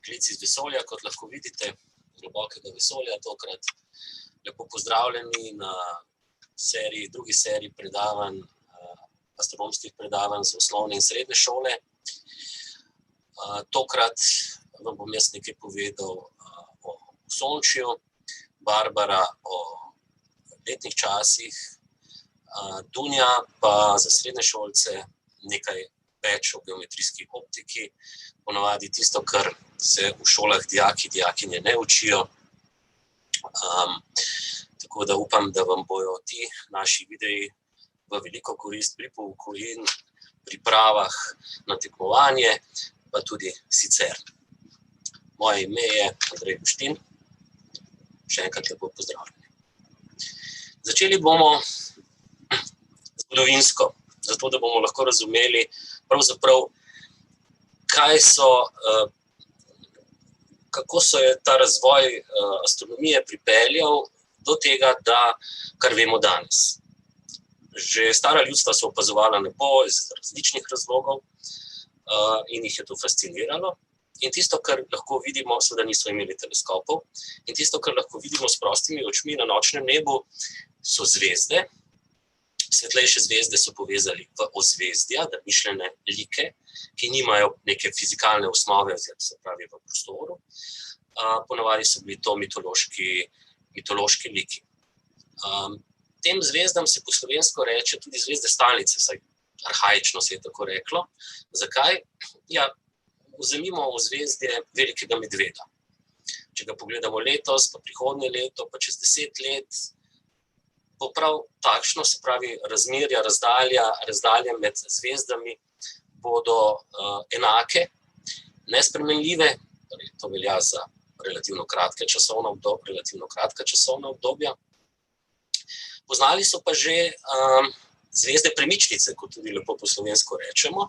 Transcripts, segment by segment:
Klic iz vesolja, kot lahko vidite, globokega vesolja tokrat. Lepo pozdravljeni na drugi seriji predavanj, astronomskih predavanj z osnovne in srednje šole. Tokrat vam bom jaz nekaj povedal o Osončju, Barbara o letnih časih, Dunja pa za srednješolce nekaj več o geometrijski optiki, ponavadi tisto, kar se v šolah dijakinje ne učijo. Tako da upam, da vam bojo ti naši videi v veliko korist pri pouku in pripravah na tekmovanje, pa tudi sicer. Moje ime je Andrej Guštin. Še enkrat lepo pozdravljeni. Začeli bomo zgodovinsko, zato da bomo lahko razumeli pravzaprav, kako se je ta razvoj astronomije pripeljal do tega, kar vemo danes. Že stara ljudstva so opazovala nebo iz različnih razlogov in jih je to fasciniralo. In tisto, kar lahko vidimo, seveda niso imeli teleskopov, in tisto, kar lahko vidimo s prostimi očmi na nočnem nebu, so zvezde. Svetlejše zvezde so povezali v ozvezdja, da mišljene like, ki nimajo neke fizikalne osnove, se pravi v prostoru. Ponavadi so bili to mitološki liki. Tem zvezdam se po slovensko reče tudi zvezde stalnice, saj arhaično se je tako reklo. Zakaj? Ja, vzemimo ozvezdje velikega medveda. Če ga pogledamo letos, pa prihodnje leto, pa čez 10 let, bo prav takšno, se pravi razmerja, razdalje med zvezdami bodo enake, nespremenljive, to velja za relativno kratka časovna obdobja. Poznali so pa že zvezde premičnice, kot tudi lepo po slovensko rečemo.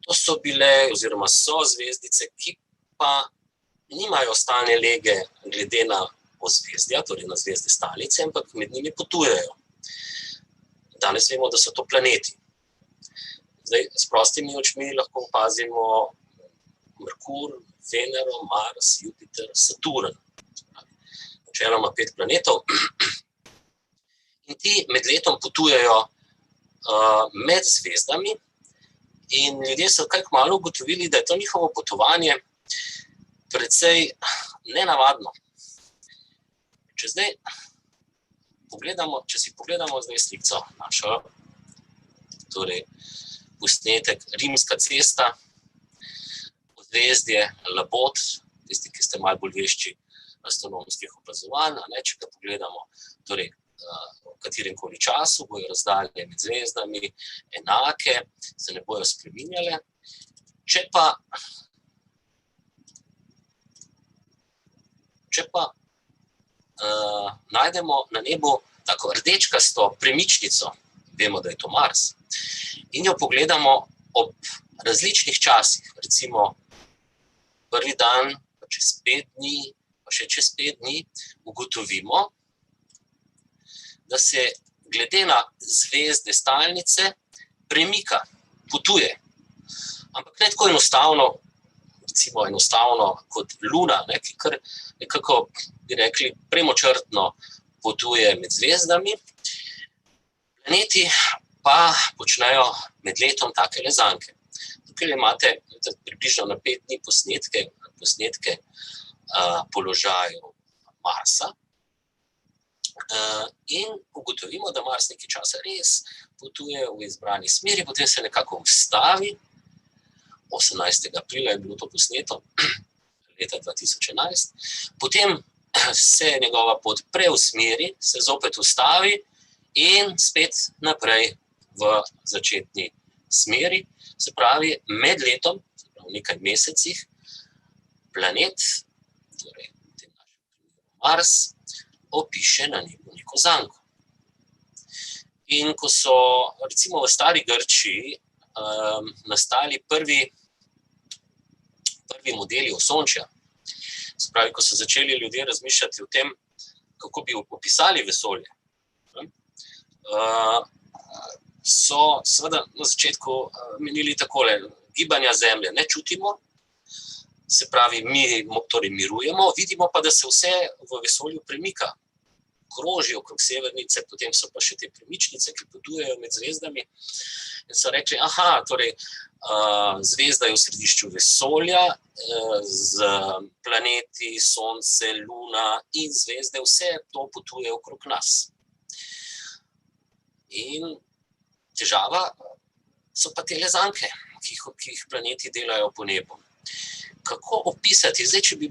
To so bile oziroma so zvezdice, ki pa nimajo stalne lege glede na ozvezdja, torej na zvezde stalnice, ampak med njimi potujejo. Danes vemo, da so to planeti. Zdaj, s prostimi očmi lahko opazimo Merkur, Venero, Mars, Jupiter, Saturn. Načeloma 5 planetov. In ti med letom potujejo med zvezdami in ljudje so kaj kmalu ugotovili, da je to njihovo potovanje precej nenavadno. Če si pogledamo zdaj slikco našo, torej posnetek Rimska cesta, ozvezdje Labod, tisti, ki ste malo bolj vešči astronomskih opazovanj, če ga pogledamo, torej v kateremkoli času bojo razdalje med zvezdami enake, se ne bojo spreminjale. Če pa najdemo na nebu tako rdečkasto premičnico, vemo, da je to Mars, in jo pogledamo ob različnih časih, recimo prvi dan, pa čez 5 dni, pa še čez 5 dni, ugotovimo, da se glede na zvezde stalnice premika, potuje. Ampak ne tako enostavno, recimo enostavno kot Luna, ki kar nekako, bi rekli, premočrtno potuje med zvezdami. Planeti pa počnejo med letom take lezanke. Tukaj imate približno na 5 dni posnetke položajev Marsa in ugotovimo, da Mars nekaj časa res potuje v izbrani smeri, potem se nekako ustavi. 18. aprila je bilo to posneto, leta 2011. Potem se njegova pot preusmeri, se zopet ustavi in spet naprej v začetni smeri. Se pravi, med letom, v nekaj mesecih, planet, torej Mars, opiše na nebu neko zanko. In ko so recimo v stari Grčiji nastali prvi modeli Osončja, se pravi, ko so začeli ljudje razmišljati o tem, kako bi opisali vesolje, so seveda na začetku menili takole: gibanja Zemlje ne čutimo, se pravi, mi torej mirujemo, vidimo pa, da se vse v vesolju premika, kroži okrog severnice, potem so pa še te premičnice, ki potujejo med zvezdami. In so rekli, torej, zvezda je v središču vesolja, z planeti, Sonce, Luna in zvezde, vse to potuje okrog nas. In težava so pa te zanke, ki jih planeti delajo po nebu. Kako opisati? Zdaj, če bi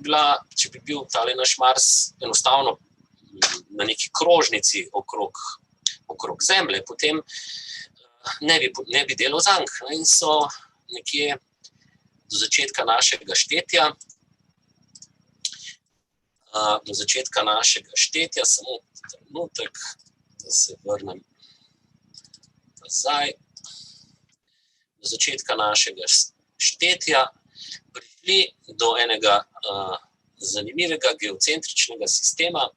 bil tale naš Mars enostavno na neki krožnici okrog Zemlje, potem ne bi delal zank. In so nekje do začetka našega štetja, samo trenutek, da se vrnem nazaj, do začetka našega štetja prišli do enega zanimivega geocentričnega sistema,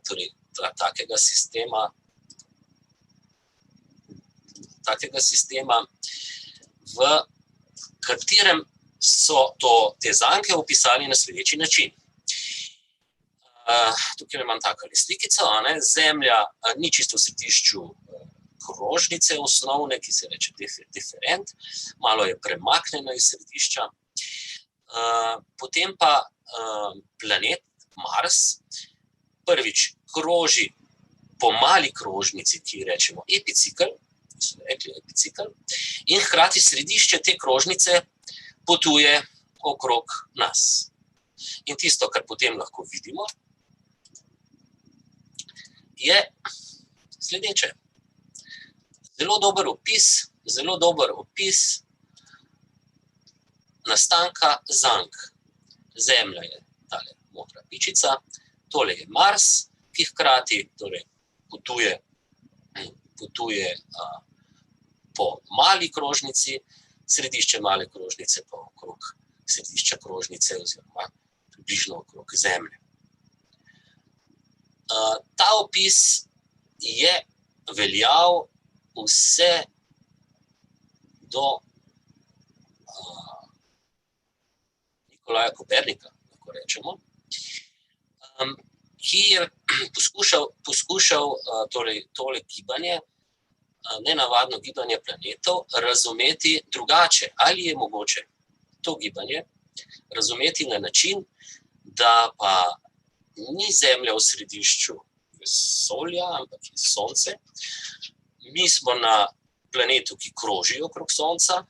torej takega sistema, v katerem so te zanke opisali na sledeči način. Tukaj imam takole slikico, Zemlja ni čisto v središču krožnice osnovne, ki se reče deferent, malo je premaknjena iz središča. Potem pa planet Mars prvič kroži po mali krožnici, ki rečemo epicikel, in hkrati središče te krožnice potuje okrog nas. In tisto, kar potem lahko vidimo, je sledeče. Zelo dober opis nastanka zank. Zemlja je tale modra pičica, tole je Mars, ki hkrati torej potuje po mali krožnici, središče male krožnice pa okrog središča krožnice oziroma približno okrog Zemlje. Ta opis je veljal vse do Nikolaja Kopernika, lahko rečemo, ki je poskušal torej tole gibanje, nenavadno gibanje planetov, razumeti drugače. Ali je mogoče to gibanje razumeti na način, da pa ni Zemlja v središču vesolja, ampak je Sonce. Mi smo na planetu, ki kroži okrog Sonca,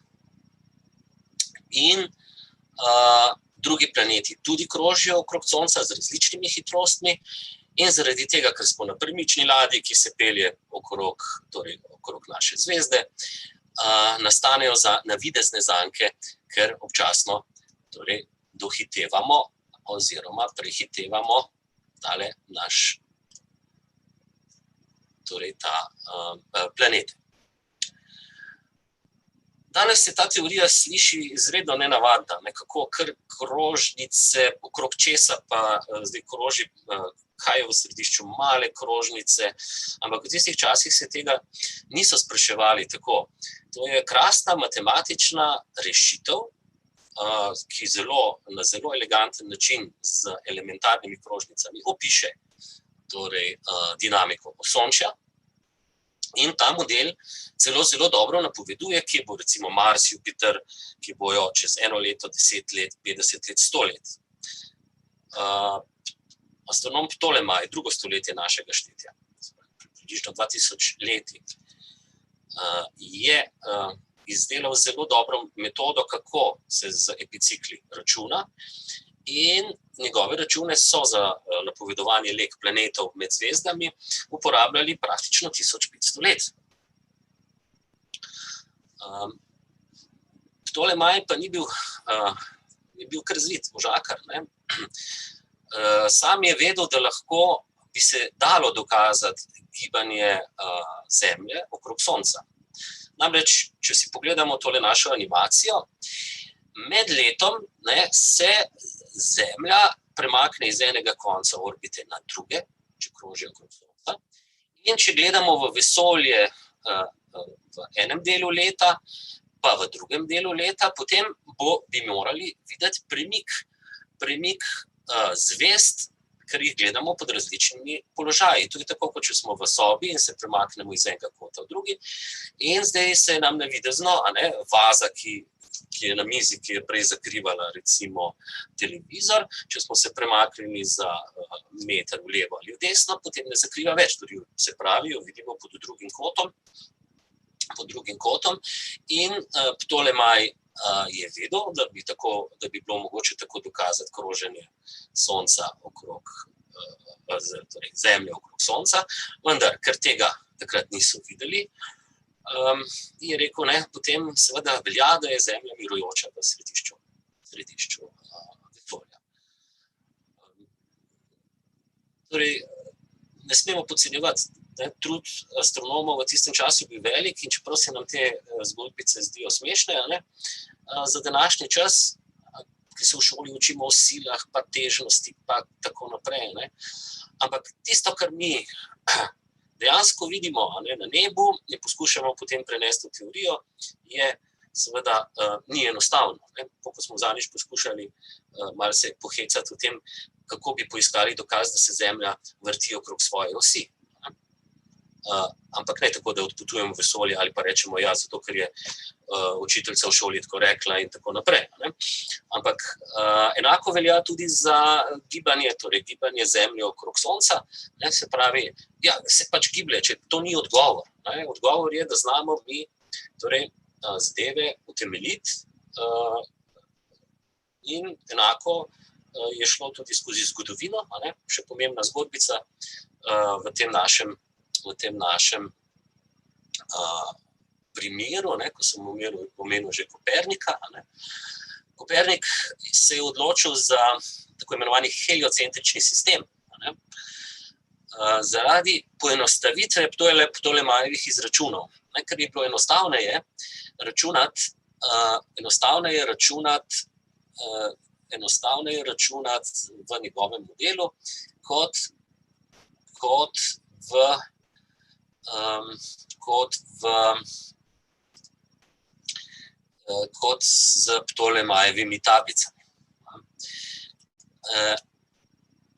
in drugi planeti tudi krožijo okrog Sonca z različnimi hitrostmi, in zaradi tega, ker smo na premični ladji, ki se pelje okrog naše zvezde, nastanejo navidezne zanke, ker občasno torej dohitevamo oziroma prehitevamo tale naš planet. Danes se ta teorija sliši izredno nenavadna, nekako kar krožnice, okrog česa pa zdaj kroži, kaj je v središču male krožnice, ampak v tistih časih se tega niso spraševali tako. To je krasna matematična rešitev, ki na zelo eleganten način z elementarnimi krožnicami opiše torej dinamiko Osončja. In ta model zelo dobro napoveduje, kje bo recimo Mars, Jupiter, ki bojo čez 1 leto, 10 let, 50 let, 100 let. Astronom Ptolemaj, 2. stoletje našega štetja, približno 2000 leti, je izdelal zelo dobro metodo, kako se z epicikli računa, in njegove račune so za napovedovanje lek planetov med zvezdami uporabljali praktično 1500 let. Ptolemaj pa ni bil kar zvit, možakar. Sam je vedel, da lahko bi se dalo dokazati gibanje Zemlje okrog Sonca. Namreč, če si pogledamo tole našo animacijo, med letom se Zemlja premakne iz enega konca orbite na druge, če kroži okrog Sonca. In če gledamo v vesolje v enem delu leta, pa v drugem delu leta, potem bi morali videti premik zvezd, ker jih gledamo pod različnimi položaji. To je tako, kot če smo v sobi in se premaknemo iz enega kota v drugi. In zdaj se nam navidezno, vaza, ki je na mizi, ki je prej zakrivala recimo televizor, če smo se premaknili za meter v levo ali v desno, potem ne zakriva več. Se pravi, jo vidimo pod drugim kotom. In Ptolemaj je vedel, da bi bilo mogoče tako dokazati kroženje Sonca okrog, torej Zemlje okrog Sonca, vendar, ker tega takrat niso videli, je rekel, potem seveda velja, da je Zemlja mirujoča v središču vesolja. Torej, ne smemo podcenjevati, trud astronomov v tistem času bil velik in čeprav se nam te zgodbice zdijo smešne, za današnji čas, ki se v šoli učimo o silah, pa težnosti, pa tako naprej. Ampak tisto, kar mi dejansko vidimo na nebu in poskušamo potem prenesti v teorijo, je seveda ni enostavno. Ko smo zadnjič poskušali malo se pohecati o tem, kako bi poiskali dokaz, da se Zemlja vrti okrog svoje osi. Ampak ne tako, da odpotujemo v vesolje ali pa rečemo, zato ker je učiteljica v šoli tako rekla in tako naprej. Ampak enako velja tudi za gibanje, torej gibanje Zemlje okrog Sonca. Se pravi, se pač giblje, če to ni odgovor. Odgovor je, da znamo mi torej zadeve utemeljiti in enako je šlo tudi skozi zgodovino, še pomembna zgodbica v tem našem primeru, ko sem omenil že Kopernika. Kopernik se je odločil za tako imenovani heliocentrični sistem. Zaradi poenostavitve Ptolemajevih izračunov. Ker je bilo enostavneje računati v njegovem modelu, kot z Ptolemajevimi tablicami.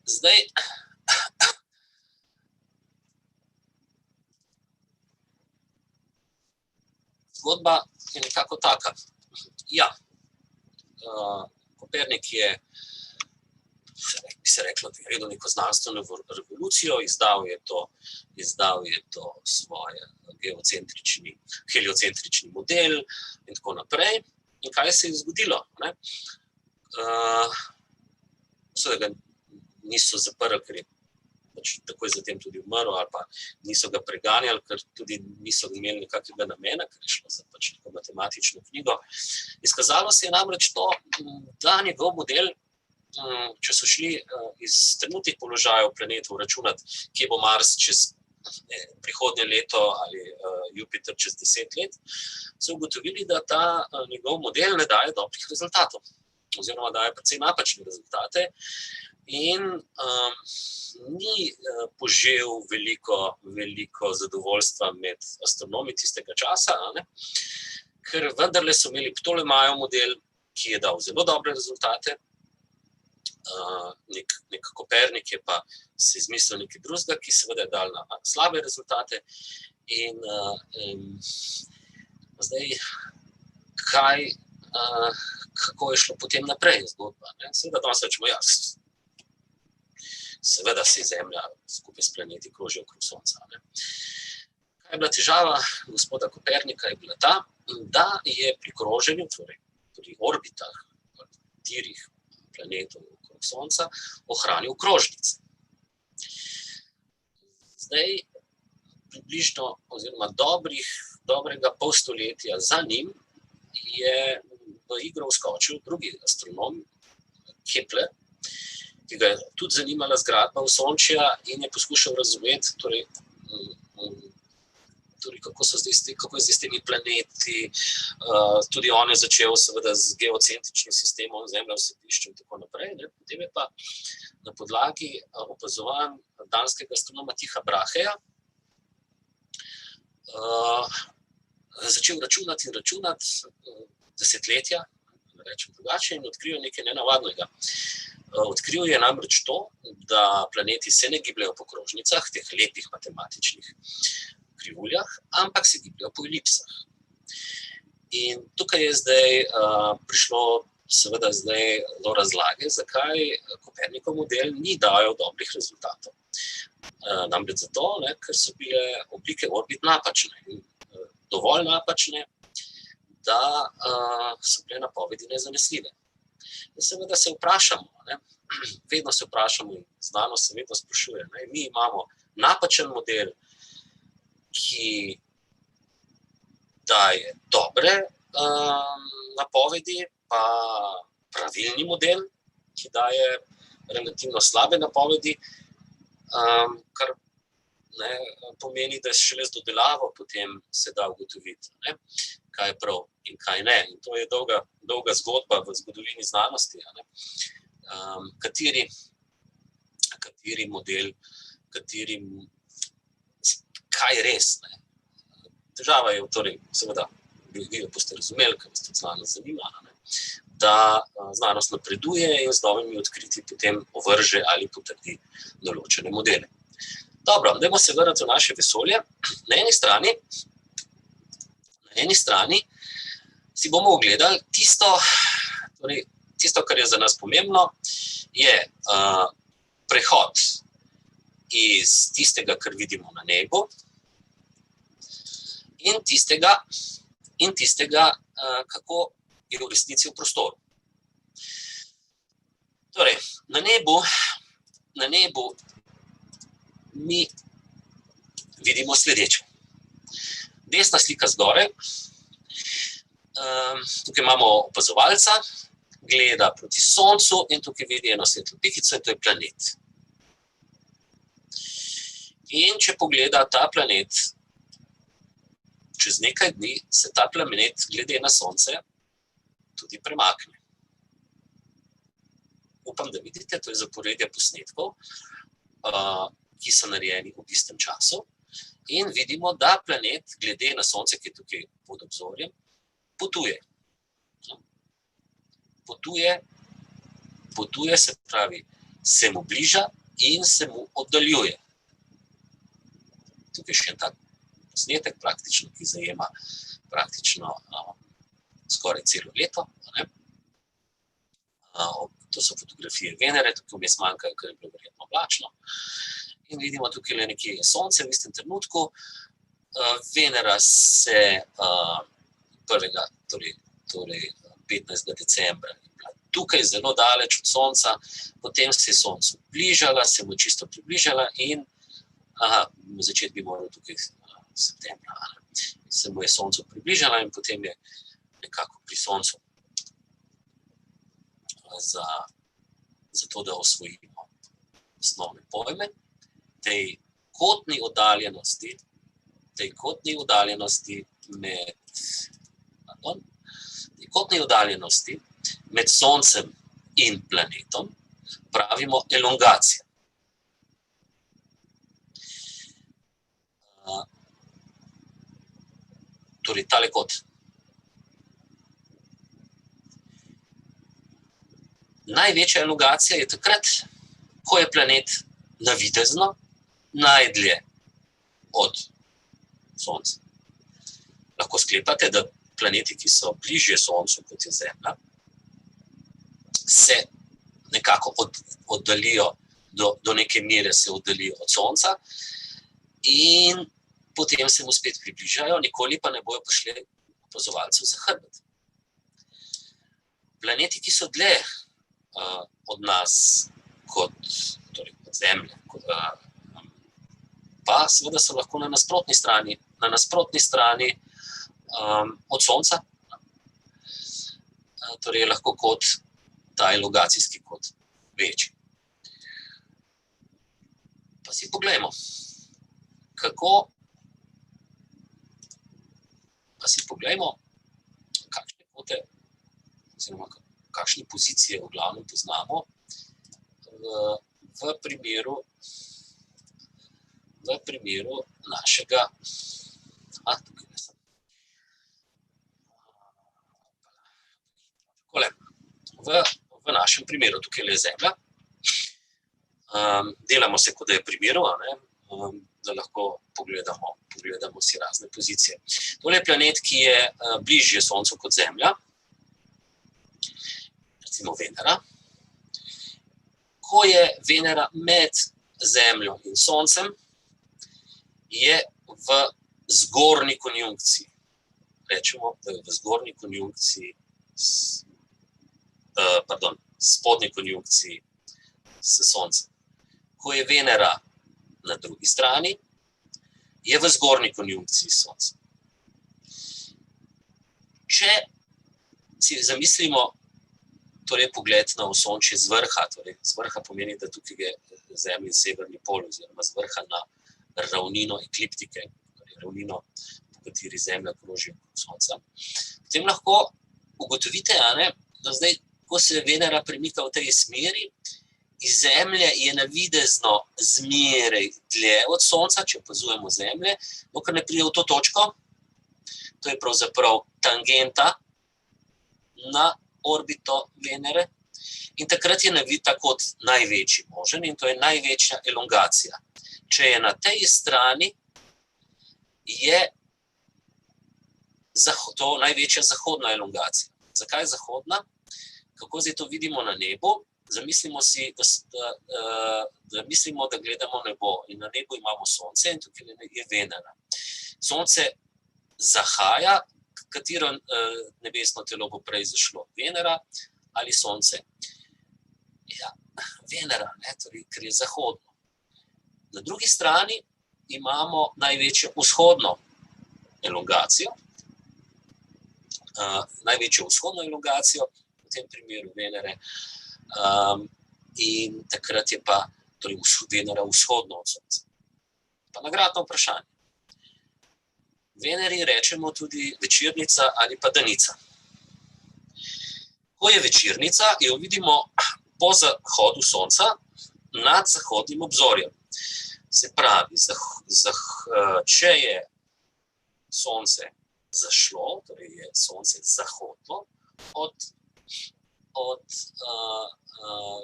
Zdaj, zgodba je nekako taka. Kopernik je, bi se reklo, naredil neko znanstveno revolucijo, izdal je to svoj heliocentrični model in tako naprej. In kaj se je zgodilo? Seveda ga niso zaprli, ker je pač takoj zatem tudi umrl, ali pa niso ga preganjali, ker tudi niso imeli nekakvega namena, ker je šlo za pač neko matematično knjigo. Izkazalo se je namreč to, da njegov model, če so šli iz trenutnih položajev planetov računati, kje bo Mars čez prihodnje leto ali Jupiter čez 10 let, so ugotovili, da ta njegov model ne daje dobrih rezultatov, oziroma daje precej napačne rezultate in ni požel veliko zadovoljstva med astronomi tistega časa, ker vendarle so imeli Ptolemajev model, ki je dal zelo dobre rezultate, nek Kopernik je pa si izmislil nekaj drugega, ki seveda je dal na slabe rezultate. In zdaj, kako je šlo potem naprej zgodba? Seveda danes rečemo, seveda se Zemlja skupaj s planeti kroži okrog Sonca. Kaj je bila težava gospoda Kopernika? Je bila ta, da je pri kroženju, torej pri orbitah, tirih planetov okrog Sonca, ohranil krožnice. Zdaj, približno, oziroma dobrega pol stoletja za njim, je v igro vskočil drugi astronom, Kepler, ki ga je tudi zanimala zgradba Osončja in je poskušal razumeti, torej kako je zdaj s temi planeti. Tudi on je začel seveda z geocentričnim sistemom Zemlja v središču in tako naprej. Potem je pa na podlagi opazovanj danskega astronoma Tycha Braheja začel računati desetletja, da rečem drugače, in odkril nekaj nenavadnega. Odkril je namreč to, da planeti se ne gibljajo po krožnicah, teh lepih matematičnih krivuljah, ampak se gibljajo po elipsah. In tukaj je zdaj prišlo seveda do razlage, zakaj Kopernikov model ni dajal dobrih rezultatov. Namreč zato, ker so bile oblike orbit napačne, dovolj napačne, da so bile napovedi nezanesljive. In seveda se vprašamo, vedno se vprašamo, in znanost se vedno sprašuje, mi imamo napačen model, ki daje dobre napovedi, pa pravilni model, ki daje relativno slabe napovedi, kar pomeni, da šele z dodelavo potem se da ugotoviti, kaj je prav in kaj ne. In to je dolga zgodba v zgodovini znanosti, kateri model, kaj je res. Težava je torej, seveda, vi boste razumeli, ker vas to znanost zanima, da znanost napreduje in z novimi odkritji potem ovrže ali potrdi določene modele. Dobro, dajmo se vrniti v naše vesolje. Na eni strani si bomo ogledali tisto, kar je za nas pomembno, je prehod iz tistega, kar vidimo na nebu, in tistega, kako je v resnici v prostoru. Torej, na nebu mi vidimo sledeče. Desna slika zgoraj, tukaj imamo opazovalca, gleda proti Soncu in tukaj vidi eno svetlo pikico in to je planet. In če pogleda ta planet, čez nekaj dni se ta planet glede na Sonce tudi premakne. Upam, da vidite, to je zaporedje posnetkov, ki so narejeni v istem času, in vidimo, da planet glede na Sonce, ki je tukaj pod obzorjem, potuje. Potuje, se pravi, se mu bliža in se mu oddaljuje. Tukaj še en tak posnetek, praktično, ki zajema praktično skoraj celo leto. To so fotografije Venere, tukaj vmes manjkajo, ker je bilo verjetno oblačno. In vidimo tukaj le nekje Sonce v istem trenutku. Venera se 15. decembra je bila tukaj zelo daleč od Sonca, potem se je Soncu bližala, se mu čisto približala in v začetku bi moral tukaj septembra, se mu je Soncu približala in potem je nekako pri Soncu za to, da osvojimo osnovne pojme, tej kotni oddaljenosti med Soncem in planetom pravimo elongacija. Torej, tale kot. Največja elongacija je takrat, ko je planet navidezno najdlje od Sonca. Lahko sklepate, da planeti, ki so bližje Soncu, kot je Zemlja, se nekako oddalijo, do neke mere se oddalijo od Sonca in potem se mu spet približajo, nikoli pa ne bojo prišli opazovalcev za hrbet. Planeti, ki so dlje od nas, kot Zemlje, pa seveda so lahko na nasprotni strani od Sonca, torej je lahko kot ta elongacijski kot večji. Pa si poglejmo, kakšne kote, oziroma kakšne pozicije v glavnem poznamo v primeru našega, našem primeru, tukaj je Zemlja. Delamo se, kot da je pri miru, da lahko pogledamo si razne pozicije. Tole je planet, ki je bližje Soncu kot Zemlja, recimo Venera. Ko je Venera med Zemljo in Soncem, je v zgornji konjunkciji. Rečemo, da je v zgornji konjunkciji, spodnji konjunkciji s Soncem. Ko je Venera na drugi strani, je v zgornji konjunkciji s Soncem. Če si zamislimo torej pogled na Osončje z vrha, torej z vrha pomeni, da tukaj je Zemljin severni pol, oziroma z vrha na ravnino ekliptike, torej ravnino, po kateri Zemlja kroži okrog Sonca. Potem lahko ugotovite, da zdaj, ko se Venera premika v tej smeri, iz Zemlje je navidezno zmeraj dlje od Sonca, če opazujemo Zemlje, dokler ne pride v to točko, to je pravzaprav tangenta na orbito Venere, in takrat je ta kot največji možen, in to je največja elongacija. Če je na tej strani, je to največja zahodna elongacija. Zakaj zahodna? Kako zdaj to vidimo na nebu? Zamislimo si, da mislimo, da gledamo nebo, in na nebu imamo Sonce, in tukaj je Venera. Sonce zahaja, katero nebesno telo bo prej zašlo, Venera ali Sonce? Ja, Venera, torej, ker je zahodno. Na drugi strani imamo največjo vzhodno elongacijo, v tem primeru Venere, in takrat je pa torej Venera vzhodno od Sonca. Pa nagradno vprašanje. Veneri rečemo tudi večernica ali pa danica. Ko je večernica, jo vidimo po zahodu Sonca nad zahodnim obzorjem. Se pravi, če je Sonce zašlo, torej je Sonce zahodno od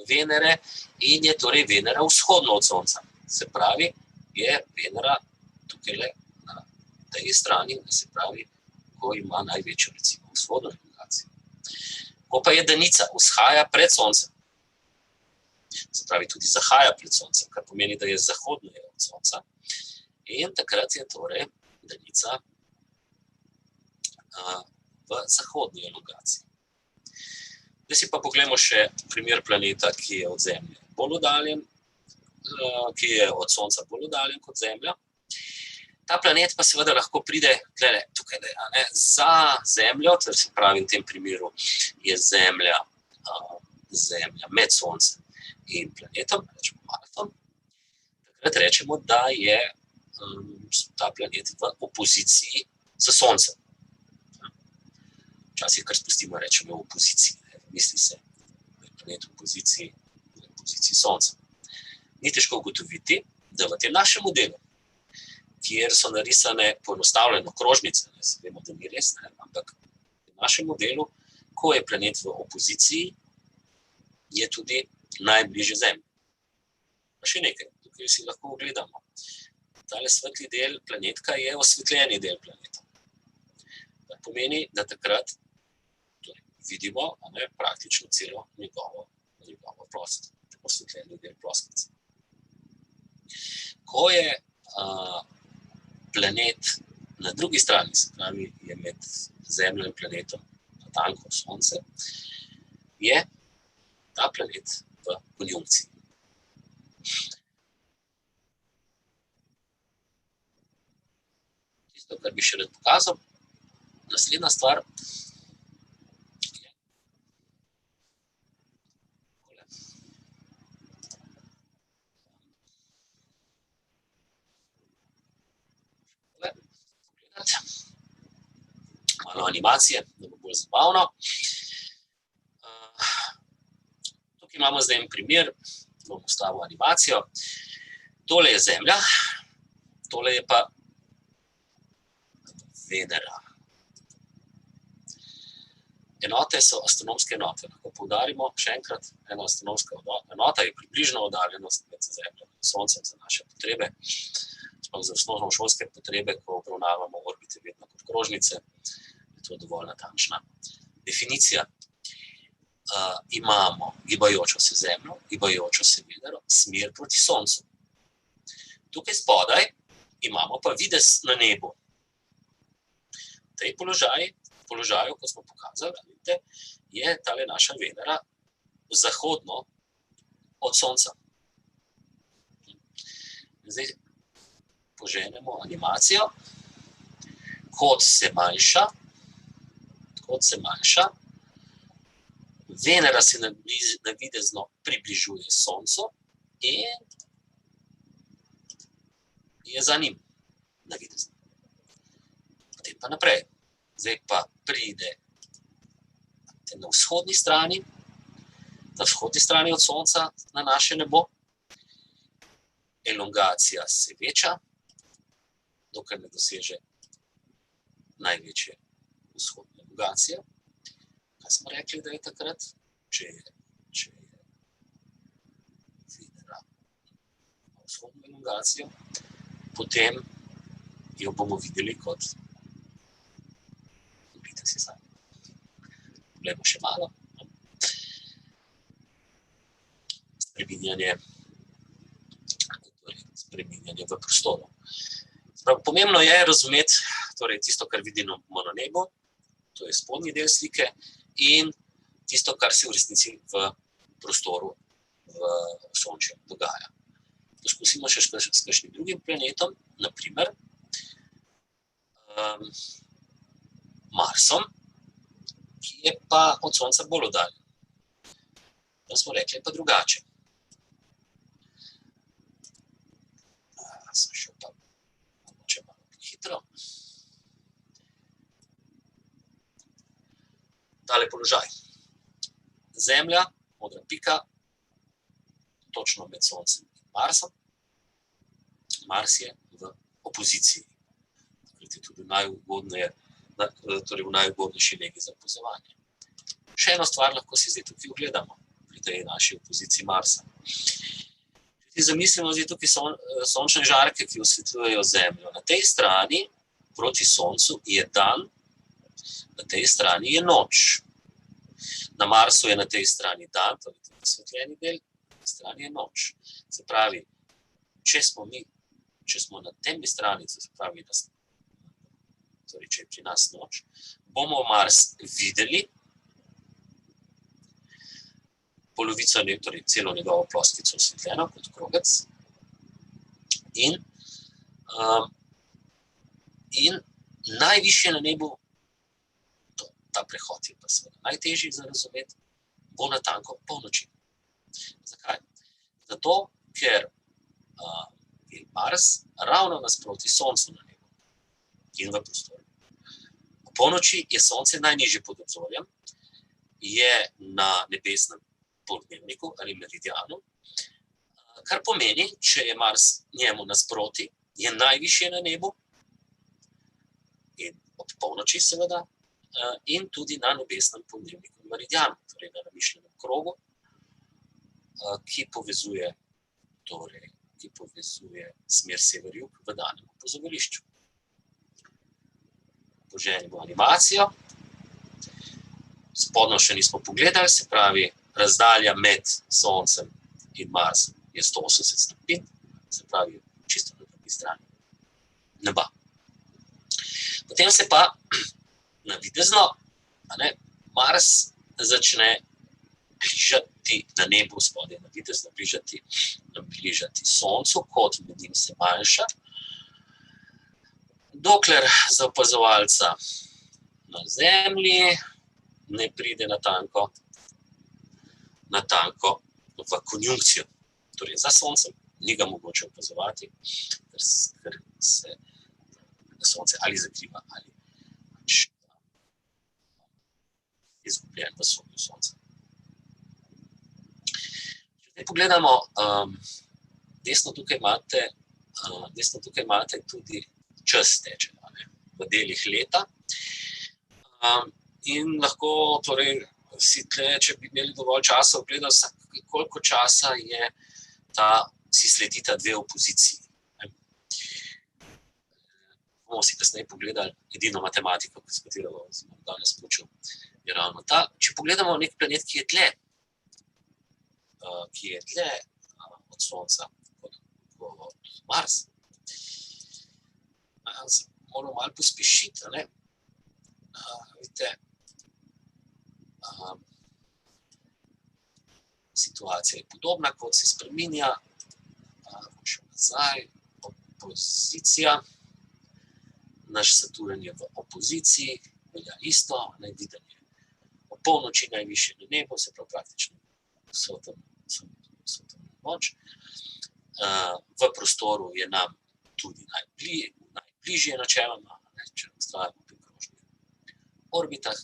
Venere, in je torej Venera vzhodno od Sonca. Se pravi, je Venera tukaj na tej strani, se pravi, ko ima največjo, recimo, vzhodno elongacijo. Ko pa je danica, vzhaja pred Soncem, se pravi, tudi zahaja pred Soncem, kar pomeni, da je zahodneje od Sonca, in takrat je torej danica v zahodni elongaciji. Zdaj si pa pogledamo še primer planeta, ki je od Zemlje bolj oddaljen, ki je od Sonca bolj oddaljen kot Zemlja. Ta planet pa seveda lahko pride tukaj za Zemljo, ter se pravi, v tem primeru je Zemlja med Soncem in planetom, rečemo Marsom. Takrat rečemo, da je ta planet v opoziciji s Soncem. Včasih kar spustimo, rečemo v opoziciji. Misli se, da je planet v opoziciji Sonca. Ni težko ugotoviti, da v tem našem modelu, kjer so narisane poenostavljeno krožnice, vemo, da ni res, ampak v našem modelu, ko je planet v opoziciji, je tudi najbližje Zemlji. Pa še nekaj, tukaj si lahko ogledamo. Tale svetli del planetka je osvetljeni del planeta. To pomeni, da takrat vidimo praktično celo njegovo ploskvico, osvetljeni del ploskvice. Ko je planet na drugi strani, se pravi, je med Zemljo in planetom natanko Sonce, je ta planet v konjunkciji. Tisto, kar bi še rad pokazal, naslednja stvar, malo animacije, da bo bolj zabavno. Tukaj imamo zdaj en primer, bom ustavil animacijo. Tole je Zemlja, tole je pa Venera. enote so astronomske enote. Lahko poudarimo še enkrat, ena astronomska enota je približno oddaljenost med Zemljo in Soncem za naše potrebe, sploh za osnovnošolske potrebe, ko obravnavamo orbite vedno kot krožnice, je to dovolj natančna definicija. Imamo gibajočo se Zemljo, gibajočo se Venero, smer proti Soncu. Tukaj spodaj imamo pa videz na nebu. V tej položaju, kot smo pokazali, vidite, je tale naša Venera zahodno od Sonca. Zdaj poženemo animacijo, kot se manjša, Venera se navidezno približuje Soncu in je za njim navidezno. Potem pa naprej. Zdaj pa pride na vzhodni strani od Sonca na naše nebo. Elongacija se veča, dokler ne doseže največje vzhodne elongacije. Kaj smo rekli, da je takrat? Če je Venera vzhodno elongacijo, potem jo bomo videli kot si sami. Poglejmo še malo. Spreminjanje v prostoru. Pomembno je razumeti tisto, kar vidimo na nebu, to je spodnji del slike, in tisto, kar se v resnici v prostoru v Sončju dogaja. Poskusimo še s kakšnim drugim planetom, na primer Marsom, ki je pa od Sonca bolj oddaljen. Da smo rekli pa drugače. Sem šel pa mogoče malo hitro. Tale položaj. Zemlja, modra pika, točno med Soncem in Marsom. Mars je v opoziciji. Takrat je tudi v najugodnejši legi za opazovanje. Še eno stvar lahko si zdaj tukaj ogledamo pri tej naši opoziciji Marsa. Če zamislimo zdaj tukaj sončne žarke, ki osvetljujejo Zemljo. Na tej strani proti Soncu je dan, na tej strani je noč. Na Marsu je na tej strani dan, to je osvetljeni del, na tej strani je noč. Se pravi, če smo na temni strani, se pravi, torej, če je pri nas noč, bomo Mars videli, polovico, torej celo njegovo ploskvico osvetljeno kot krogec, in najvišje na nebu, ta prehod je pa seveda najtežji za razumeti, bo natanko polnoči. Zakaj? Zato, ker je Mars ravno nasproti Soncu na nebu in v prostoru. Po polnoči je Sonce najnižje pod obzorjem, je na nebesnem poldnevniku ali meridianu, kar pomeni, če je Mars njemu nasproti, je najvišje na nebu in ob polnoči seveda, in tudi na nebesnem poldnevniku meridianu, torej na namišljenem krogu, ki povezuje smer sever-jug v danem opazovališču. Poženimo animacijo. Spodno še nismo pogledali, se pravi, razdalja med Soncem in Marsom je 180 stopinj, se pravi, čisto na drugi strani neba. Potem se pa navidezno Mars začne bližati na nebu, spodaj navidezno bližati Soncu, kot med njim se manjša, dokler za opazovalca na Zemlji ne pride natanko v konjunkcijo. Torej za Soncem ni ga mogoče opazovati, ker se Sonce ali zakriva ali izgubljen v soju Sonca. Če pogledamo, desno tukaj imate tudi čas teče v delih leta. In lahko torej si tle, če bi imeli dovolj časa, ogledali, koliko časa je si sledita dve opoziciji. Bomo si kasneje pogledali edino matematiko, s katero smo danes počel, je ravno ta. Če pogledamo nek planet, ki je dlje od Sonca kot Mars, moramo malo pospešiti, ne? Vidite, situacija je podobna, kot se spreminja, še nazaj, opozicija, naš Saturn je v opoziciji, velja isto, najvidanje o polnoči najvišje na nebu, se pravi praktično so tam noč. V prostoru je nam tudi najbližje načeloma, če ustrajamo pri krožnih orbitah.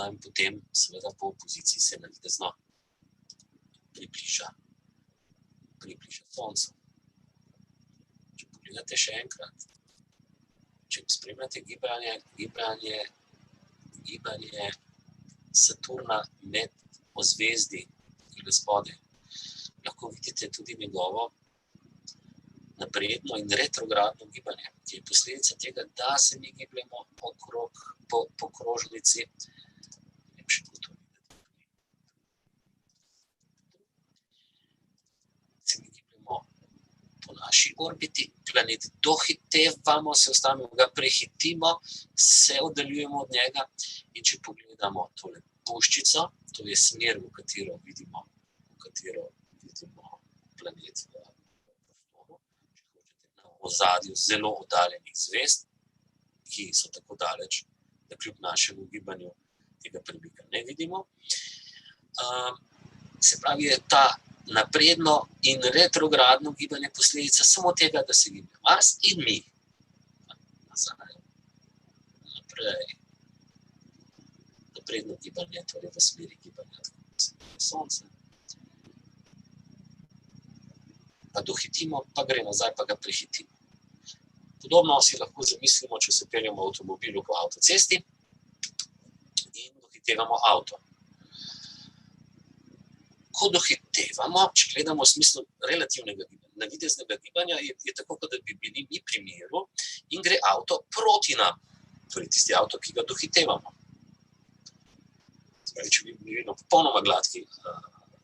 In potem seveda po opoziciji se navidezno približa Soncu. Če pogledate še enkrat, če spremljate gibanje Saturna med ozvezdji tega spodaj, lahko vidite tudi njegovo napredno in retrogradno gibanje, ki je posledica tega, da se mi gibljamo po krožnici. Se mi gibljamo po naši orbiti, planet dohitevamo, se ustavimo, ga prehitimo, se oddaljujemo od njega in če pogledamo tole puščico, to je smer, v katero vidimo planet v prostoru, če hočete na ozadju zelo oddaljenih zvezd, ki so tako daleč, da kljub našemu gibanju tega premika ne vidimo. Se pravi, je ta napredno in retrogradno gibanje posledica samo tega, da se giblje Mars in mi. Nazaj, naprej. Napredno gibanje, torej v smeri gibanja Sonca. Pa dohitimo, pa gre nazaj, pa ga prehitimo. Podobno si lahko zamislimo, če se peljemo v avtomobilu po avtocesti in dohitevamo avto. Ko dohitevamo, če gledamo v smislu relativnega gibanja, navideznega gibanja, je tako, kot da bi bili mi pri miru in gre avto proti nam, torej tisti avto, ki ga dohitevamo. Če bi bili na popolnoma gladki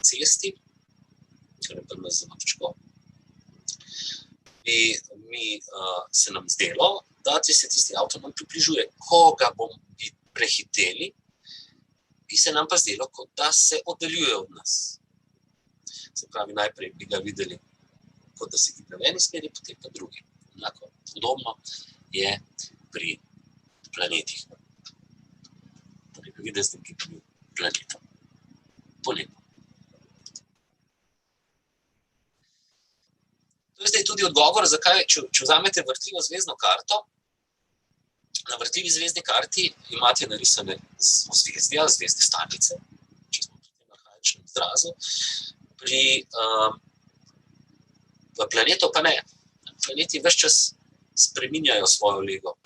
cesti, kar je pri nas zelo težko, bi se nam zdelo, da se tisti avto nam približuje. Ko ga bomo prehiteli, bi se nam pa zdelo, kot da se oddaljuje od nas. Se pravi, najprej bi ga videli, kot da se giblje v eni smeri, potem pa drugi. Enako podobno je pri planetih. Torej, navideznem gibanju planetov po nebu. To je zdaj tudi odgovor, zakaj, če vzamete vrtljivo zvezdno karto, na vrtljivi zvezdni karti imate narisane ozvezdja, zvezdne stanice, če smo pri tem arhaičnem izrazu, v planetu pa ne. Planeti ves čas spreminjajo svojo lego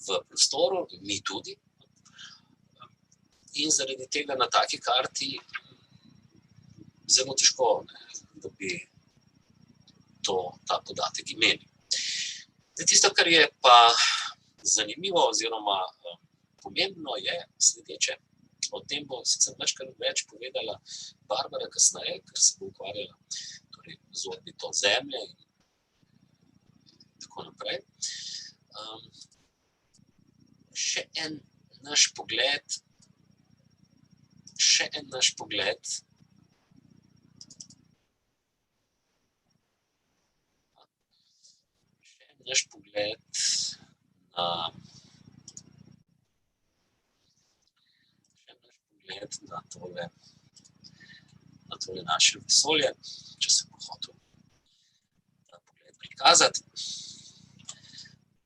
v prostoru, mi tudi. In zaradi tega na taki karti zelo težko, da bi ta podatek imeli. Tisto, kar je pa zanimivo oziroma pomembno, je sledeče. O tem bo sicer več povedala Barbara kasneje, ker se bo ukvarjala torej z orbito Zemlje in tako naprej. Še en naš pogled na tole naše vesolje, če se bo hotel ta pogled prikazati.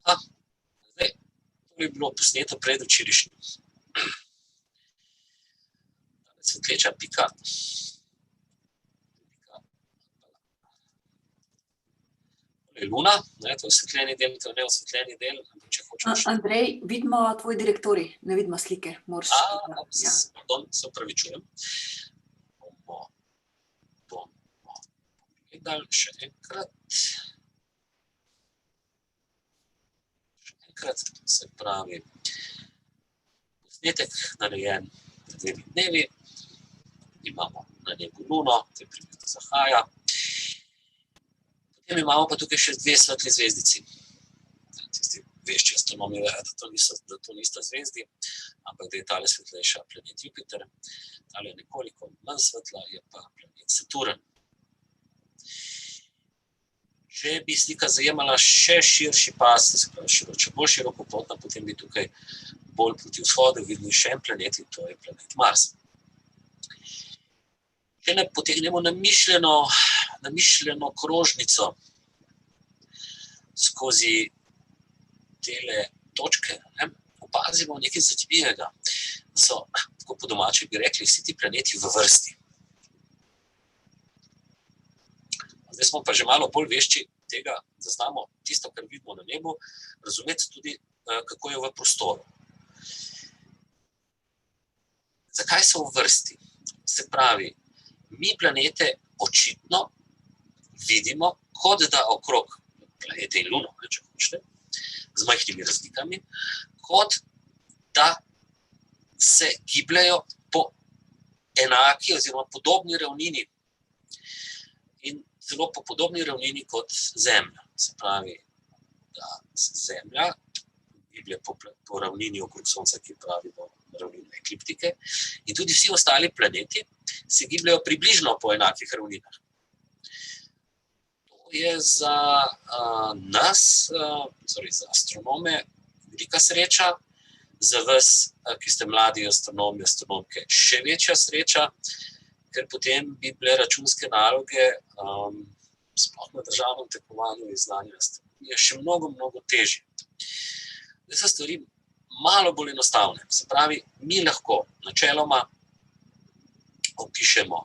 Zdaj, to bi bilo posneto predvčerajšnjim. Svetleča pika. Luna, ne, to je osvetljeni del, to je neosvetljeni del, če hočeš. Andrej, vidimo tvoj direktorij, ne vidimo slike. Pardon, se opravičujem. Bomo gledali še enkrat. Se pravi, posnetek narejen pred 2 dnevi, imamo na nebu luno, to je primer zahaja. Potem imamo pa tukaj še 2 svetli zvezdici. Tisti vešči astronomi vejo, da to nista zvezdi, ampak da je tale svetlejša planet Jupiter, tale je nekoliko manj svetla, je pa planet Saturn. Če bi slika zajemala še širši pas, če bolj širokopotna, potem bi tukaj bolj proti vzhodu videli še en planet, in to je planet Mars. Če ne potegnemo namišljeno krožnico skozi tele točke, opazimo nekaj zanimivega. So, tako po domače bi rekli, vsi ti planeti v vrsti. Zdaj smo pa že malo bolj vešči tega, da znamo tisto, kar vidimo na nebu, razumeti tudi, kako je v prostoru. Zakaj so v vrsti? Se pravi, mi planete očitno vidimo, kot da okrog planete in luno, če hočete, z majhnimi razlikami, kot da se gibljajo po enaki oziroma podobni ravnini. In celo po podobni ravnini kot Zemlja. Se pravi, da se Zemlja giblje po ravnini okrog Sonca, ki pravi do ravnine ekliptike, in tudi vsi ostali planeti se gibljajo približno po enakih ravninah. To je za nas, torej za astronome, velika sreča, za vas, ki ste mladi astronomi, astronomke, še večja sreča, ker potem bi bile računske naloge, sploh na državnem tekmovanju iz znanja astronomije, še mnogo, mnogo težje. Zdaj so stvari malo bolj enostavne. Se pravi, mi lahko načeloma opišemo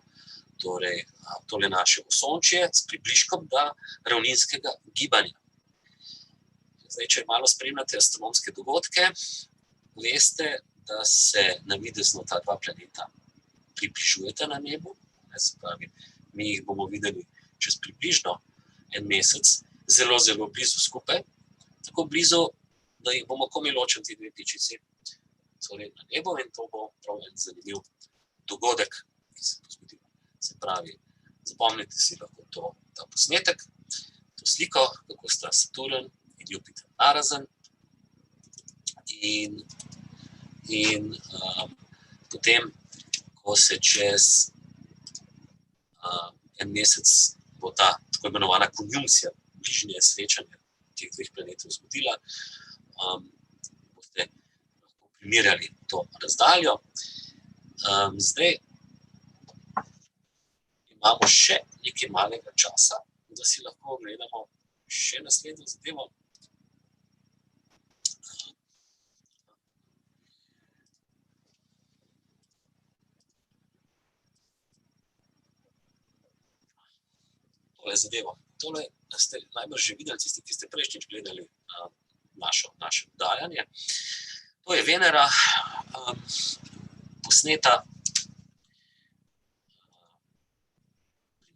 tole naše osončje s približkom do ravninskega gibanja. Zdaj, če malo spremljate astronomske dogodke, veste, da se navidezno ta 2 planeta približujete na nebu, se pravi, mi jih bomo videli čez približno en mesec, zelo, zelo blizu skupaj, tako blizu, da jih bomo komaj ločili ti 2 pičici na nebu, in to bo prav en zanimiv dogodek, ki se bo zgodil. Se pravi, zapomnite si lahko ta posnetek, to sliko, kako sta Saturn in Jupiter narazen, in potem, ko se čez en mesec bo ta tako imenovana konjunkcija, bližnje srečanje teh 2 planetov zgodila, boste lahko primerjali to razdaljo. Zdaj imamo še nekaj malega časa, da si lahko ogledamo še naslednjo zadevo. Tole zadevo. Tole ste najbrž že videli, tisti, ki ste prejšnjič gledali naše oddajanje. To je Venera, posneta pri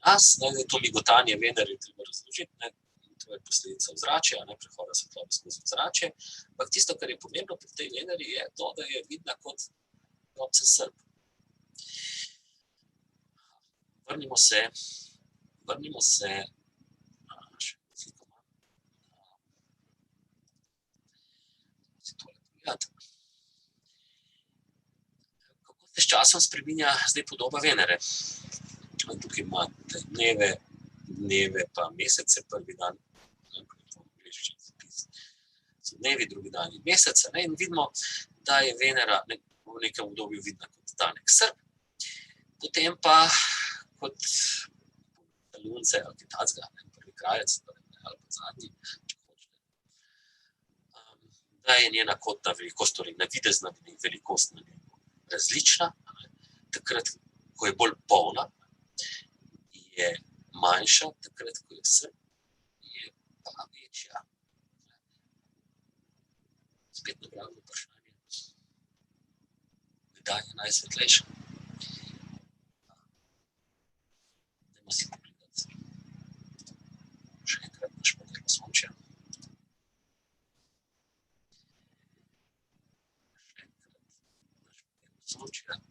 nas. To migotanje Venere je treba razložiti, to je posledica ozračja, prehoda svetlobe skozi ozračje. Ampak tisto, kar je pomembno pri tej Veneri, je to, da je vidna kot drobcen srp. Vrnimo se še sliko manj. Si tole pogledati. Kako se s časom spreminja zdaj podoba Venere? Tukaj imate dneve pa mesece, prvi dan, so dnevi, drugi dan in mesece, in vidimo, da je Venera v nekem obdobju vidna kot tanek srp, potem pa kot lunce ali kaj takega, prvi krajec ali pa zadnji, če hočete. Da je njena kotna velikost, torej navidezna velikost na nebu različna, takrat, ko je bolj polna, je manjša, takrat, ko je srp, je ta večja. Spet napravimo vprašanje. Kdaj je najsvetlejša? Dajmo si pogledati. Še enkrat naš model osončja. Še enkrat naš model osončja.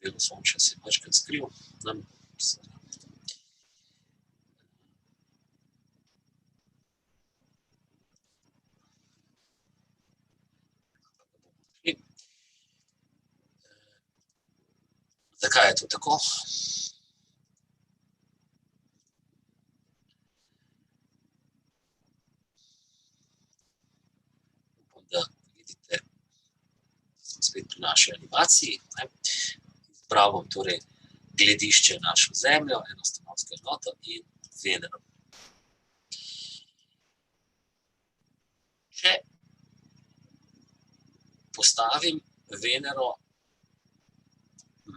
Delo sončja se je večkrat skril. Zakaj je to tako? Upam, da vidite spet pri naši animaciji. Izbral bom torej gledišče našo Zemljo, eno astronomsko enoto in Venero. Če postavim Venero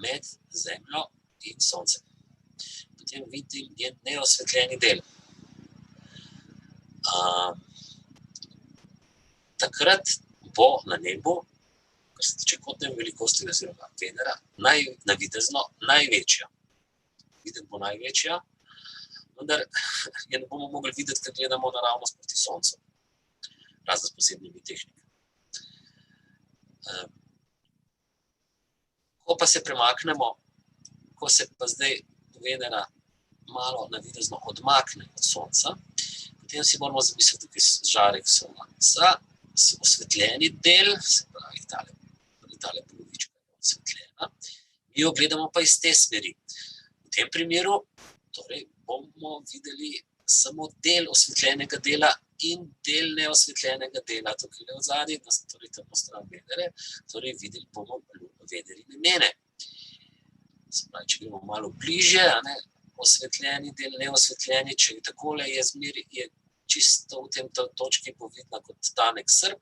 med Zemljo in Soncem, potem vidim njen neosvetljeni del. Takrat bo na nebu, kar se tiče kotne velikosti oziroma Venera, navidezno največja. Videti bo največja, vendar je ne bomo mogli videti, ker gledamo naravnost proti Soncu. Razen s posebnimi tehnikami. Ko pa se premaknemo, ko se pa zdaj Venera malo navidezno odmakne od Sonca, potem si moramo zamisliti tukaj žarek Sonca, osvetljeni del, se pravi tale polovička je osvetljena, mi jo gledamo pa iz te smeri. V tem primeru torej bomo videli samo del osvetljenega dela in del neosvetljenega dela. Tukaj le od zadaj, torej temno stran Venere, torej videli bomo Venerine mene. Se pravi, če gremo malo bliže, osvetljeni del, neosvetljeni, če je takole, je čisto v tem točki povidna kot tanek srp,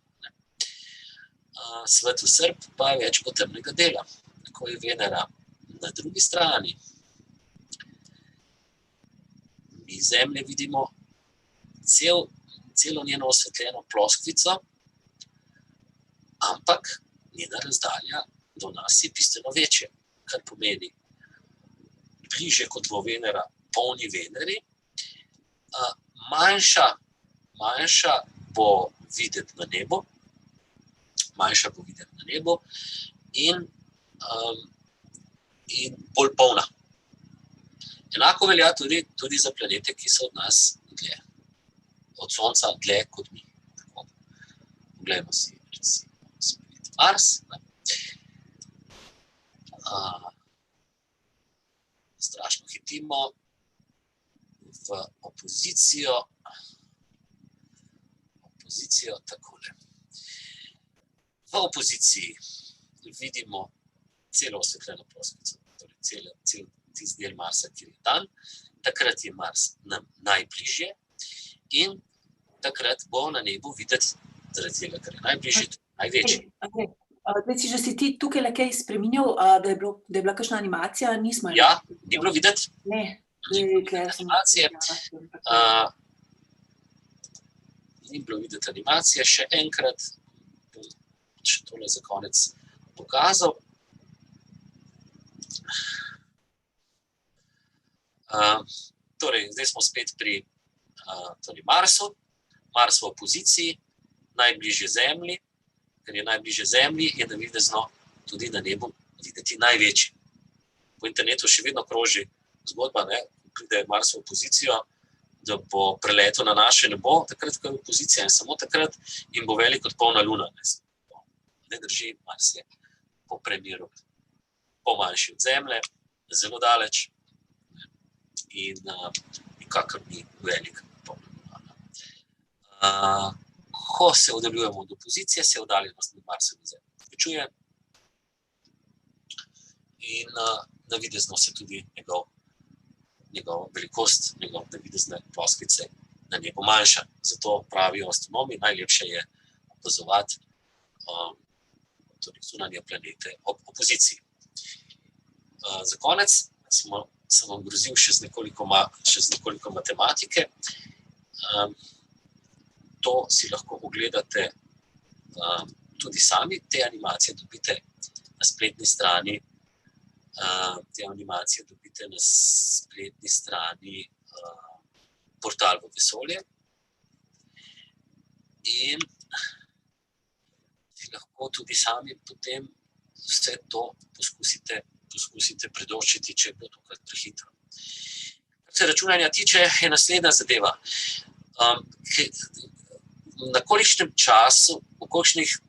svetlo srp pa je več kot temnega dela. Ko je Venera na drugi strani, mi Zemlje vidimo celo njeno osvetljeno ploskvico, ampak njena razdalja do nas je bistveno večja, kar pomeni bliže kot bo Venera polni Veneri, manjša bo videti na nebu, in bolj polna. Enako velja tudi za planete, ki so od nas dlje, od Sonca dlje kot mi. Poglejmo si spet Mars. Strašno hitimo v opozicijo takole. V opoziciji vidimo celo osvetljeno ploskvico, torej cel tisti del Marsa, kjer je dan. Takrat je Mars nam najbližje in takrat bo na nebu videti, zaradi tega, ker je najbližje, največji. Zdaj si že ti tukaj kaj spreminjal, da je bila kakšna animacija, nismo. Ja, ni bilo videti? Ne. Ni bilo videti animacije, še enkrat, še tole za konec pokazal. Torej, zdaj smo spet pri Marsu. Mars v opoziciji, najbližje Zemlji, ker je najbližje Zemlji, je navidezno tudi na nebu videti največji. Po internetu še vedno kroži zgodba, pride Mars v opozicijo, da bo preletel na naše nebo, takrat, ko je opozicija in samo takrat, in bo velik kot polna luna. Ne drži, Mars je po premeru pomanjši od Zemlje, zelo daleč in nikakor ni velik polna luna. Ko se oddaljujemo od opozicije, se oddaljenost med Marsom in Zemljo povečuje in navidezno se tudi njegova velikost, njegove navidezne ploskvice na nebu manjša. Zato pravijo astronomi, najlepše je opazovati zunanje planete ob opoziciji. Za konec sem vam grozil še z nekoliko matematike. To si lahko ogledate tudi sami. Te animacije dobite na spletni strani. Portal v vesolje. In si lahko tudi sami potem vse to poskusite predočiti, če je bilo tokrat prehitro. Kar se računanja tiče, je naslednja zadeva. Na kolikšnem času, v kolikšnih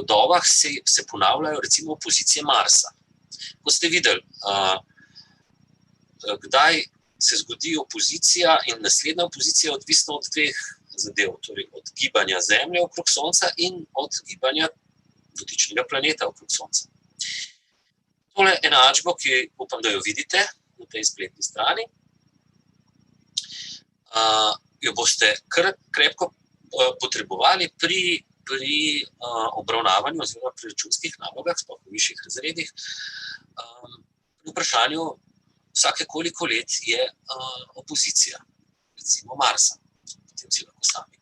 dobah se ponavljajo recimo opozicije Marsa. Ko ste videli, kdaj se zgodi opozicija in naslednja opozicija odvisna od dveh zadev, torej od gibanja Zemlje okrog Sonca in od gibanja dotičnega planeta okrog Sonca. Tole enačbo, ki upam, da jo vidite na tej spletni strani, jo boste kar krepko potrebovali pri obravnavanju oziroma pri računskih nalogah, sploh v višjih razredih, pri vprašanju vsake koliko let je opozicija, recimo Marsa. Potem si lahko sami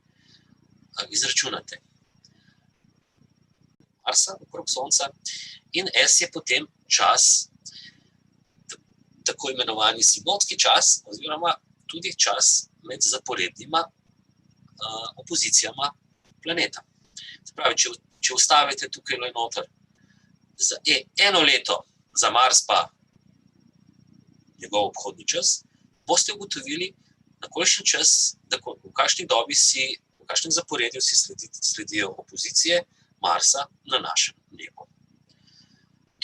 izračunate Marsa okrog Sonca in S je potem čas, tako imenovani sinodski čas, oziroma tudi čas med zaporednima opozicijama planeta. Se pravi, če ustavite tukaj noter za eno leto, za Mars pa njegov obhodni čas, boste ugotovili, na kolikšen čas, v kakšni dobi v kakšnem zaporedju si sledijo opozicije Marsa na našem nebu.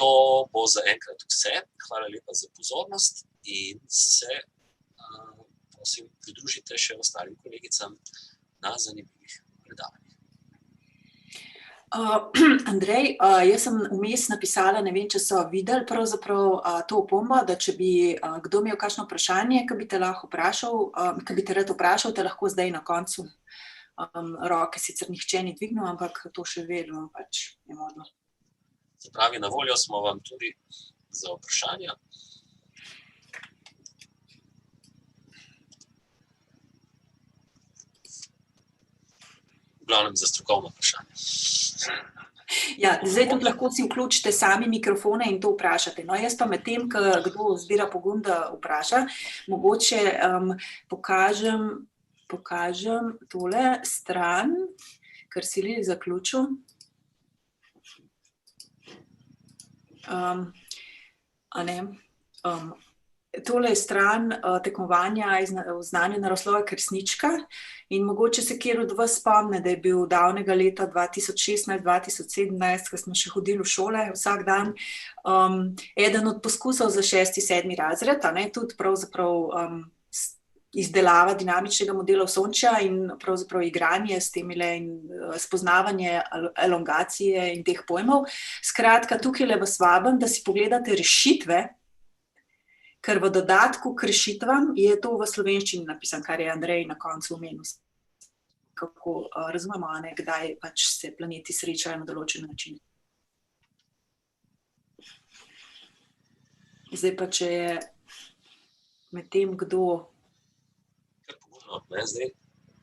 To bo za enkrat vse. Hvala lepa za pozornost in se, prosim, pridružite še ostalim kolegicam na zanimivih predavanjih. Andrej, jaz sem vmes napisala, ne vem, če so videli pravzaprav to opombo, da če bi kdo imel kakšno vprašanje, ki bi te rad vprašal, te lahko zdaj na koncu. Roke sicer nihče ni dvignil, ampak to še vedno pač je možno. Se pravi, na voljo smo vam tudi za vprašanja. V glavnem za strokovno vprašanje. Ja, zdaj tudi lahko si vključite sami mikrofone in to vprašate. No, jaz pa med tem, kdo zbira pogum, da vpraša, mogoče pokažem tole stran, ker si li zaključil. Tole je stran tekmovanja v znanju naravoslovja Kersnička in mogoče se kjer od vas spomne, da je bil davnega leta 2016-2017, ko smo še hodili v šole vsak dan, eden od poskusov za 6. 7. razred, tudi pravzaprav izdelava dinamičnega modela Osončja in pravzaprav igranje s temile in spoznavanje elongacije in teh pojmov. Skratka, tukaj vas vabim, da si pogledate rešitve, ker v dodatku k rešitvam je to v slovenščini napisan, kar je Andrej na koncu omenil. Kako razumemo, kdaj pač se planeti srečajo na določen način. Zdaj pa, če je med tem, kdo... Zdaj,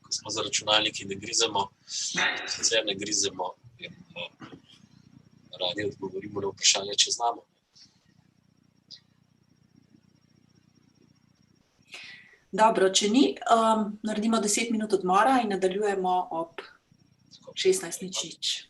ko smo za računalniki, ne grizemo, sicer ne grizemo in radi odgovorimo na vprašanje, če znamo. Dobro, če ni, naredimo 10 minut odmora in nadaljujemo ob 16:00.